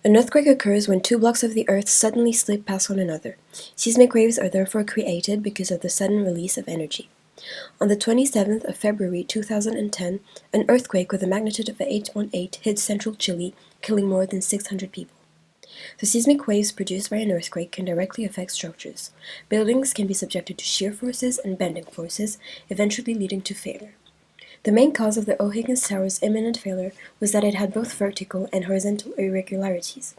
An earthquake occurs when two blocks of the earth suddenly slip past one another. Seismic waves are therefore created because of the sudden release of energy. On the 27th of February 2010, an earthquake with a magnitude of 8.8 hit central Chile, killing more than 600 people. The seismic waves produced by an earthquake can directly affect structures. Buildings can be subjected to shear forces and bending forces, eventually leading to failure. The main cause of the O'Higgins Tower's imminent failure was that it had both vertical and horizontal irregularities.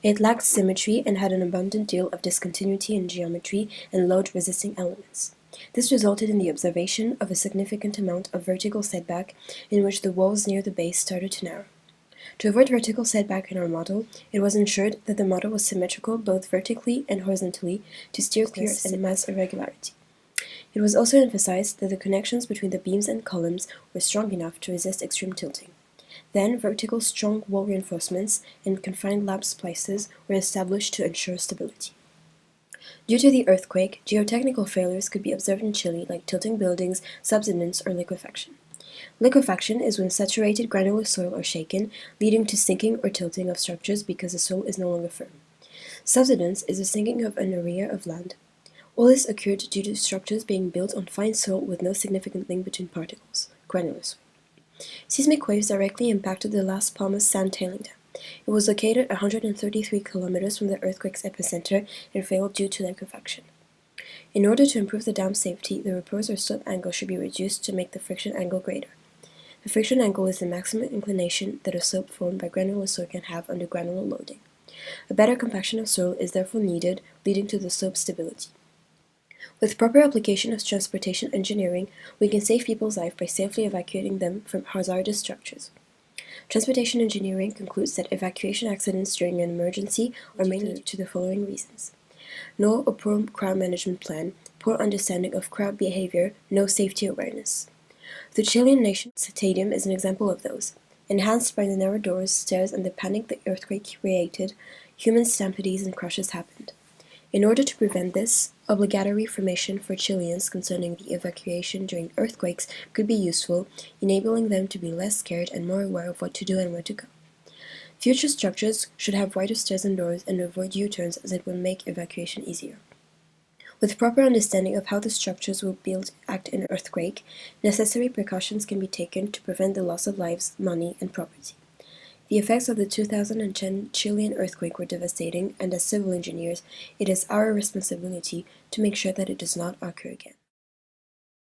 It lacked symmetry and had an abundant deal of discontinuity in geometry and load-resisting elements. This resulted in the observation of a significant amount of vertical setback in which the walls near the base started to narrow. To avoid vertical setback in our model, it was ensured that the model was symmetrical both vertically and horizontally to steer clear and mass irregularity. It was also emphasized that the connections between the beams and columns were strong enough to resist extreme tilting. Then, vertical strong wall reinforcements and confined lap splices were established to ensure stability. Due to the earthquake, geotechnical failures could be observed in Chile, like tilting buildings, subsidence, or liquefaction. Liquefaction is when saturated granular soil are shaken, leading to sinking or tilting of structures because the soil is no longer firm. Subsidence is the sinking of an area of land. All this occurred due to structures being built on fine soil with no significant link between particles, granular soil. Seismic waves directly impacted the Las Palmas sand tailing dam. It was located 133 kilometers from the earthquake's epicenter and failed due to liquefaction. In order to improve the dam's safety, the repose or slope angle should be reduced to make the friction angle greater. The friction angle is the maximum inclination that a slope formed by granular soil can have under granular loading. A better compaction of soil is therefore needed, leading to the slope stability. With proper application of transportation engineering, we can save people's lives by safely evacuating them from hazardous structures. Transportation engineering concludes that evacuation accidents during an emergency are mainly due to the following reasons: no or poor crowd management plan, poor understanding of crowd behavior, no safety awareness. The Chilean Nation Stadium is an example of those. Enhanced by the narrow doors, stairs, and the panic the earthquake created, human stampedes and crashes happened. In order to prevent this, obligatory information for Chileans concerning the evacuation during earthquakes could be useful, enabling them to be less scared and more aware of what to do and where to go. Future structures should have wider stairs and doors and avoid U-turns, as it will make evacuation easier. With proper understanding of how the structures will act in an earthquake, necessary precautions can be taken to prevent the loss of lives, money, and property. The effects of the 2010 Chilean earthquake were devastating, and as civil engineers, it is our responsibility to make sure that it does not occur again.